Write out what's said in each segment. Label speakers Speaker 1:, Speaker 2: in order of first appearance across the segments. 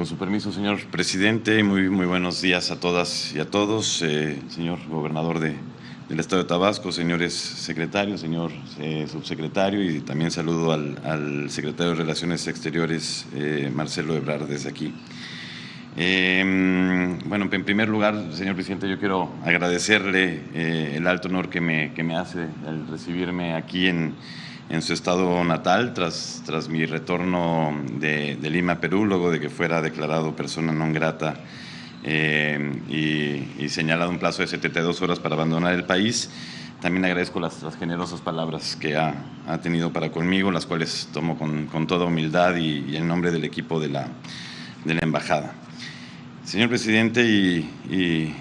Speaker 1: Con su permiso, señor presidente, muy buenos días a todas y a todos, señor gobernador del Estado de Tabasco, señores secretarios, señor subsecretario, y también saludo al secretario de Relaciones Exteriores, Marcelo Ebrard, desde aquí. Bueno, en primer lugar, señor presidente, yo quiero agradecerle el alto honor que me hace al recibirme aquí en su estado natal, tras mi retorno de Lima, Perú, luego de que fuera declarado persona non grata y señalado un plazo de 72 horas para abandonar el país. También agradezco las generosas palabras que ha tenido para conmigo, las cuales tomo con toda humildad y en nombre del equipo de la embajada. Señor presidente y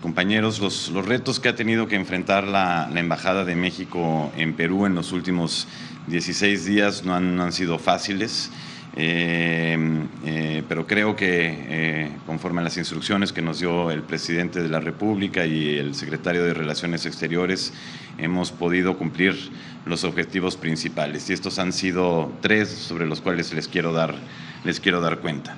Speaker 1: compañeros, los retos que ha tenido que enfrentar la Embajada de México en Perú en los últimos 16 días no han sido fáciles, pero creo que conforme a las instrucciones que nos dio el presidente de la República y el secretario de Relaciones Exteriores, hemos podido cumplir los objetivos principales, y estos han sido 3 sobre los cuales les quiero dar cuenta.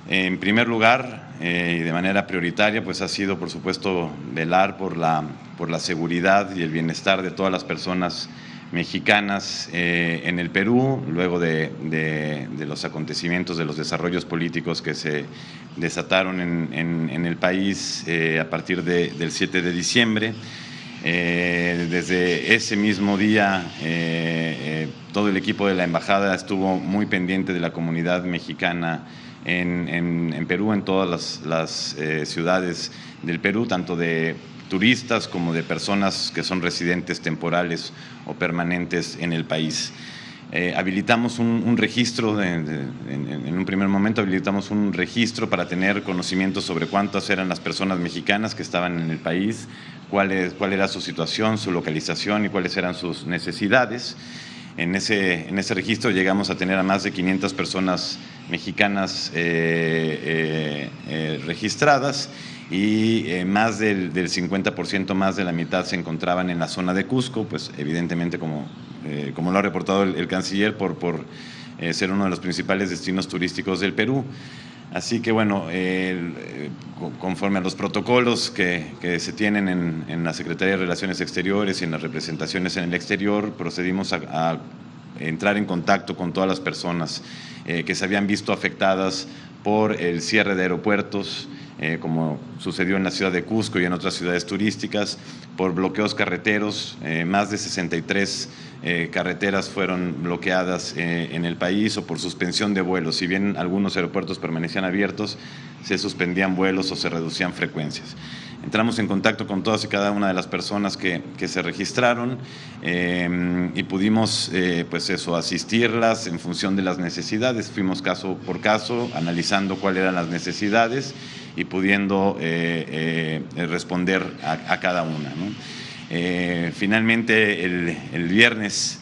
Speaker 1: En primer lugar, y de manera prioritaria, pues ha sido, por supuesto, velar por la seguridad y el bienestar de todas las personas mexicanas en el Perú, luego de los acontecimientos, de los desarrollos políticos que se desataron en el país a partir del 7 de diciembre. Desde ese mismo día, todo el equipo de la embajada estuvo muy pendiente de la comunidad mexicana en Perú, en todas las ciudades del Perú, tanto de turistas como de personas que son residentes temporales o permanentes en el país. Habilitamos un registro, en un primer momento habilitamos un registro para tener conocimiento sobre cuántas eran las personas mexicanas que estaban en el país, cuál era su situación, su localización y cuáles eran sus necesidades. En ese registro llegamos a tener a más de 500 personas mexicanas registradas, y más del 50%, más de la mitad, se encontraban en la zona de Cusco, pues evidentemente como lo ha reportado el canciller, por ser uno de los principales destinos turísticos del Perú. Así que bueno, conforme a los protocolos que se tienen en la Secretaría de Relaciones Exteriores y en las representaciones en el exterior, procedimos a entrar en contacto con todas las personas que se habían visto afectadas por el cierre de aeropuertos, como sucedió en la ciudad de Cusco y en otras ciudades turísticas, por bloqueos carreteros. Más de 63 carreteras fueron bloqueadas en el país, o por suspensión de vuelos. Si bien algunos aeropuertos permanecían abiertos, se suspendían vuelos o se reducían frecuencias. Entramos en contacto con todas y cada una de las personas que se registraron y pudimos pues eso, asistirlas en función de las necesidades. Fuimos caso por caso analizando cuáles eran las necesidades y pudiendo responder a cada una, ¿no? Finalmente, el viernes,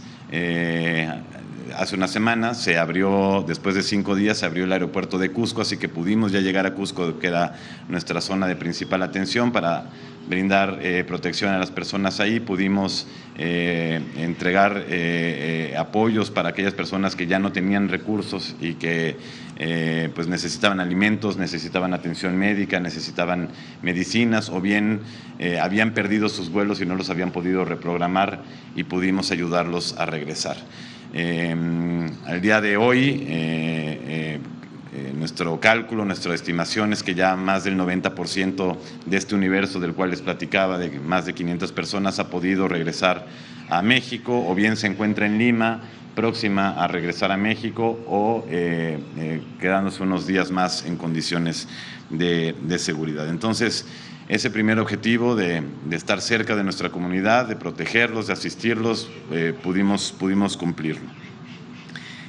Speaker 1: hace una semana, se abrió, después de 5 días, se abrió el aeropuerto de Cusco, así que pudimos ya llegar a Cusco, que era nuestra zona de principal atención, para brindar protección a las personas ahí. Pudimos entregar apoyos para aquellas personas que ya no tenían recursos y que pues necesitaban alimentos, necesitaban atención médica, necesitaban medicinas, o bien habían perdido sus vuelos y no los habían podido reprogramar, y pudimos ayudarlos a regresar. Al día de hoy, nuestro cálculo, nuestra estimación es que ya más del 90% de este universo del cual les platicaba, de más de 500 personas, ha podido regresar a México, o bien se encuentra en Lima, próxima a regresar a México, o quedándose unos días más en condiciones de seguridad. Entonces, ese primer objetivo de estar cerca de nuestra comunidad, de protegerlos, de asistirlos, pudimos cumplirlo.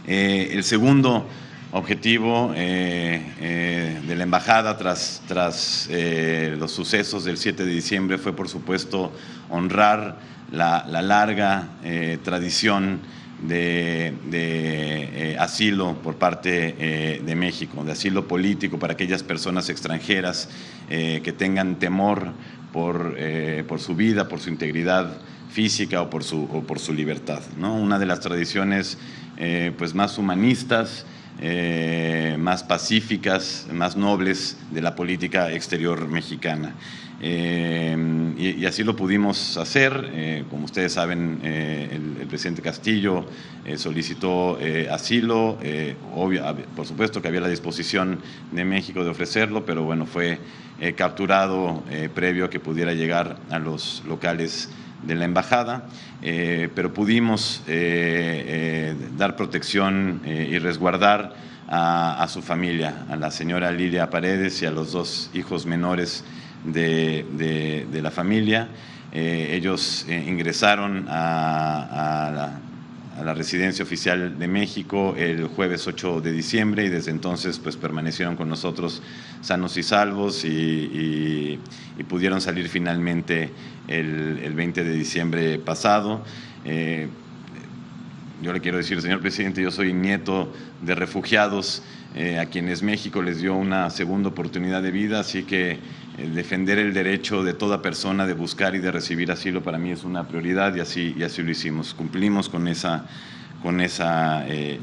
Speaker 1: El segundo objetivo de la embajada tras los sucesos del 7 de diciembre fue, por supuesto, honrar la larga tradición de asilo por parte de México, de asilo político para aquellas personas extranjeras que tengan temor por su vida, por su integridad física o por su libertad, ¿no? Una de las tradiciones pues más humanistas más pacíficas, más nobles de la política exterior mexicana. Y así lo pudimos hacer. Como ustedes saben, el presidente Castillo solicitó asilo. Por supuesto que había la disposición de México de ofrecerlo, pero bueno, fue capturado previo a que pudiera llegar a los locales de la embajada, pero pudimos dar protección y resguardar a su familia, a la señora Lilia Paredes y a los 2 hijos menores de la familia. Ellos ingresaron a la residencia oficial de México el jueves 8 de diciembre y desde entonces pues permanecieron con nosotros sanos y salvos y pudieron salir finalmente el 20 de diciembre pasado. Yo le quiero decir, señor presidente, yo soy nieto de refugiados a quienes México les dio una segunda oportunidad de vida, así que defender el derecho de toda persona de buscar y de recibir asilo para mí es una prioridad y así lo hicimos. Cumplimos con esa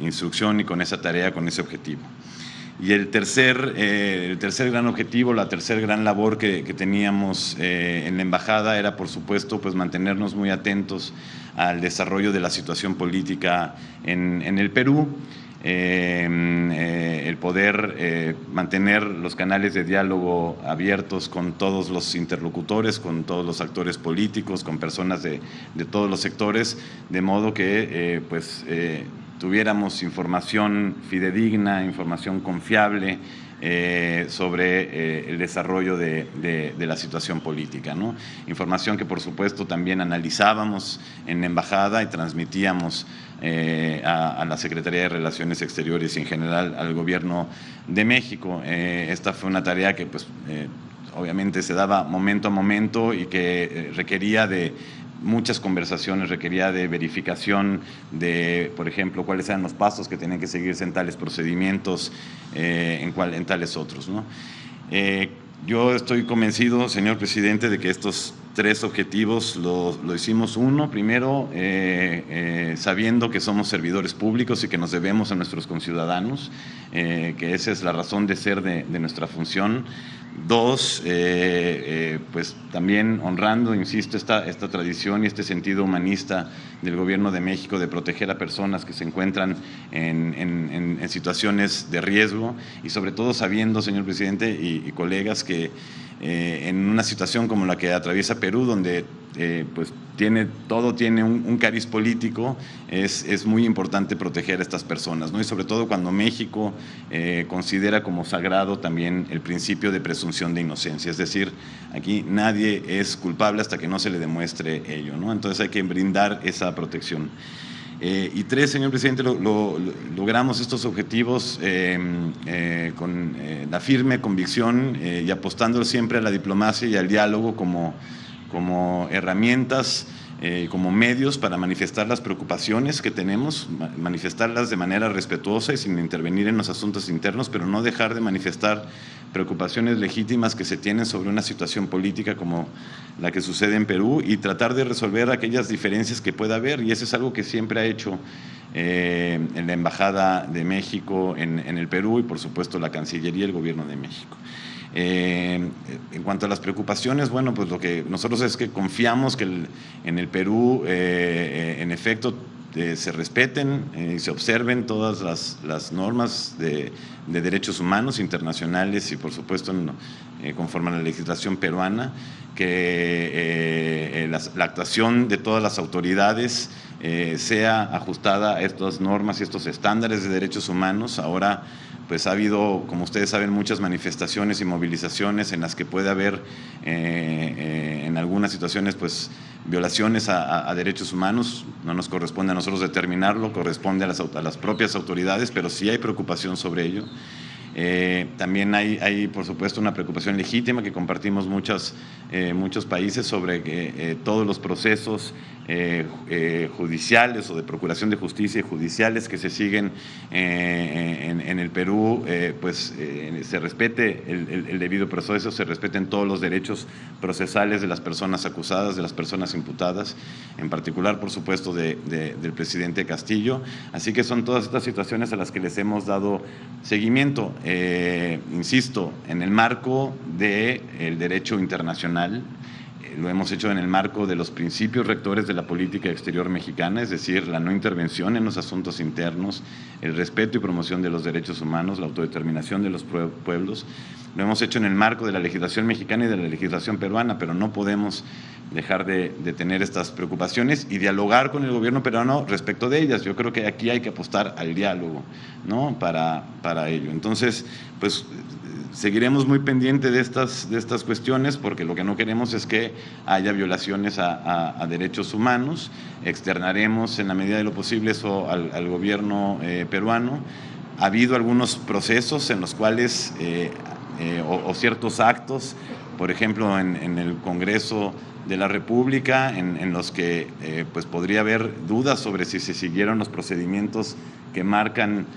Speaker 1: instrucción y con esa tarea, con ese objetivo. Y el tercer gran objetivo, la tercera gran labor que teníamos en la embajada era, por supuesto, pues mantenernos muy atentos al desarrollo de la situación política en el Perú, el poder mantener los canales de diálogo abiertos con todos los interlocutores, con todos los actores políticos, con personas de todos los sectores, de modo que tuviéramos información fidedigna, información confiable sobre el desarrollo de la situación política, ¿no? Información que por supuesto también analizábamos en la embajada y transmitíamos a la Secretaría de Relaciones Exteriores y en general al Gobierno de México. Esta fue una tarea que pues obviamente se daba momento a momento y que requería de muchas conversaciones, requería de verificación de, por ejemplo, cuáles eran los pasos que tenían que seguirse en tales procedimientos, en tales otros, ¿no? Yo estoy convencido, señor presidente, de que estos 3 objetivos lo hicimos. Uno, primero, sabiendo que somos servidores públicos y que nos debemos a nuestros conciudadanos, que esa es la razón de ser de nuestra función. 2, pues también honrando, insisto, esta tradición y este sentido humanista del Gobierno de México de proteger a personas que se encuentran en situaciones de riesgo y sobre todo sabiendo, señor presidente y colegas, que en una situación como la que atraviesa Perú, donde pues todo tiene un cariz político, es muy importante proteger a estas personas, ¿no? Y sobre todo cuando México considera como sagrado también el principio de presunción de inocencia, es decir, aquí nadie es culpable hasta que no se le demuestre ello, ¿no? Entonces hay que brindar esa protección. Y 3, señor presidente, logramos estos objetivos con la firme convicción y apostando siempre a la diplomacia y al diálogo como herramientas, como medios para manifestar las preocupaciones que tenemos, manifestarlas de manera respetuosa y sin intervenir en los asuntos internos, pero no dejar de manifestar preocupaciones legítimas que se tienen sobre una situación política como la que sucede en Perú y tratar de resolver aquellas diferencias que pueda haber, y eso es algo que siempre ha hecho en la Embajada de México en el Perú y por supuesto la Cancillería y el Gobierno de México. En cuanto a las preocupaciones, bueno, pues lo que nosotros es que confiamos que en el Perú, en efecto, se respeten y se observen todas las normas de derechos humanos internacionales y, por supuesto, conforme a la legislación peruana, que la actuación de todas las autoridades sea ajustada a estas normas y estos estándares de derechos humanos. Ahora, pues ha habido, como ustedes saben, muchas manifestaciones y movilizaciones en las que puede haber en algunas situaciones pues violaciones a derechos humanos. No nos corresponde a nosotros determinarlo, corresponde a las propias autoridades, pero sí hay preocupación sobre ello. También hay, por supuesto, una preocupación legítima que compartimos muchos países sobre que todos los procesos judiciales o de procuración de justicia y judiciales que se siguen en el Perú, se respete el debido proceso, se respeten todos los derechos procesales de las personas acusadas, de las personas imputadas, en particular, por supuesto, del presidente Castillo. Así que son todas estas situaciones a las que les hemos dado seguimiento, insisto, en el marco del derecho internacional. Lo hemos hecho en el marco de los principios rectores de la política exterior mexicana, es decir, la no intervención en los asuntos internos, el respeto y promoción de los derechos humanos, la autodeterminación de los pueblos. Lo hemos hecho en el marco de la legislación mexicana y de la legislación peruana, pero no podemos dejar de tener estas preocupaciones y dialogar con el gobierno peruano respecto de ellas. Yo creo que aquí hay que apostar al diálogo, ¿no?, para ello. Entonces, pues seguiremos muy pendientes de estas cuestiones, porque lo que no queremos es que haya violaciones a derechos humanos. Externaremos en la medida de lo posible eso al gobierno peruano. Ha habido algunos procesos en los cuales o ciertos actos, por ejemplo, en el Congreso de la República, en los que pues podría haber dudas sobre si se siguieron los procedimientos que marcan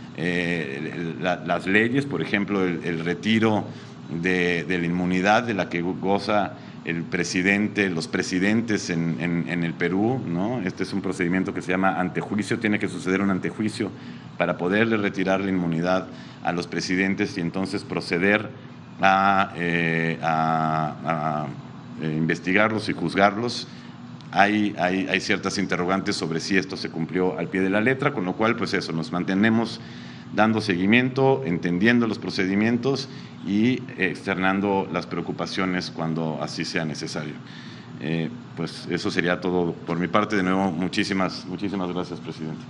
Speaker 1: las leyes, por ejemplo, el retiro de la inmunidad de la que goza el presidente, los presidentes en el Perú, ¿no? Este es un procedimiento que se llama antejuicio, tiene que suceder un antejuicio para poderle retirar la inmunidad a los presidentes y entonces proceder a investigarlos y juzgarlos. Hay ciertas interrogantes sobre si esto se cumplió al pie de la letra, con lo cual, pues eso, nos mantenemos dando seguimiento, entendiendo los procedimientos y externando las preocupaciones cuando así sea necesario. Pues eso sería todo por mi parte. De nuevo, muchísimas gracias, presidente.